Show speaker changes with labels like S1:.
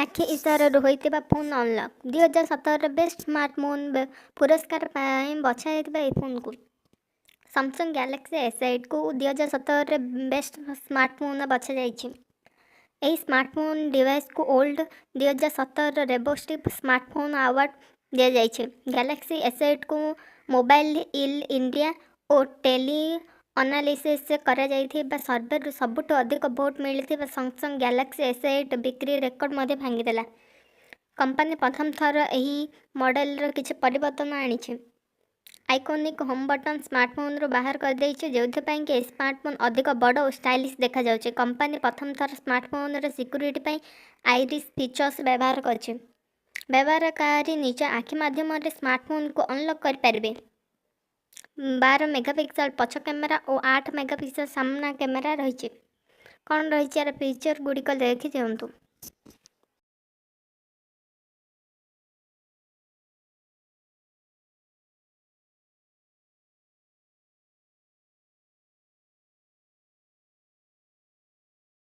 S1: ଆଖି ଇଶାରାରୁ ହୋଇଥିବା phone unlock. 2017ର best smartphone ପୁରସ୍କାର ପାଇଁ ବଛାଯାଇଥିବା ଏହି ଫୋନ୍କୁ ସାମସଙ୍ଗ ଗ୍ୟାଲାକ୍ସି S8କୁ 2017ରେ ବେଷ୍ଟ ସ୍ମାର୍ଟଫୋନ୍ ବଛାଯାଇଛି। ଏହି ସ୍ମାର୍ଟଫୋନ୍ ଡିଭାଇସ୍କୁ ଓଲ୍ଡ 2017ର ରୋବୋଷ୍ଟିକ୍ ସ୍ମାର୍ଟଫୋନ୍ ଆୱାର୍ଡ ଦିଆଯାଇଛି। ଗ୍ୟାଲାକ୍ସି S8କୁ ମୋବାଇଲ୍ ଇଣ୍ଡିଆ ଓ ଟେଲି ଆନାଲିସିସ୍ କରାଯାଇଥିବା ସର୍ଭେରୁ ସବୁଠୁ ଅଧିକ ଭୋଟ ମିଳିଥିବା ସାମସଙ୍ଗ ଗ୍ୟାଲାକ୍ସି S8 ବିକ୍ରି ରେକର୍ଡ ମଧ୍ୟ ଭାଙ୍ଗିଦେଲା। କମ୍ପାନୀ ପ୍ରଥମ ଥର ଏହି ମଡେଲର କିଛି ପରିବର୍ତ୍ତନ ଆଣିଛି। ଆଇକୋନିକ୍ ହୋମ୍ ବଟନ୍ ସ୍ମାର୍ଟଫୋନ୍ରୁ ବାହାର କରିଦେଇଛି, ଯେଉଁଥିପାଇଁ କି ଏହି ସ୍ମାର୍ଟଫୋନ୍ ଅଧିକ ବଡ଼ ଓ ଷ୍ଟାଇଲିଶ୍ ଦେଖାଯାଉଛି। କମ୍ପାନୀ ପ୍ରଥମ ଥର ସ୍ମାର୍ଟଫୋନ୍ର ସିକ୍ୟୁରିଟି ପାଇଁ ଆଇରିସ୍ ଫିଚର୍ସ ବ୍ୟବହାର କରିଛି। ବ୍ୟବହାରକାରୀ ନିଜ ଆଖି ମାଧ୍ୟମରେ ସ୍ମାର୍ଟଫୋନ୍କୁ ଅନଲକ୍ କରିପାରିବେ। 12 ମେଗାପିକ୍ସେଲ ପଛ କ୍ୟାମେରା ଓ 8 ମେଗାପିକ୍ସେଲ ସାମ୍ନା କ୍ୟାମେରା ରହିଛି। କ'ଣ ରହିଛି ଏହାର ଫିଚର ଗୁଡ଼ିକ ଦେଖି ଦିଅନ୍ତୁ।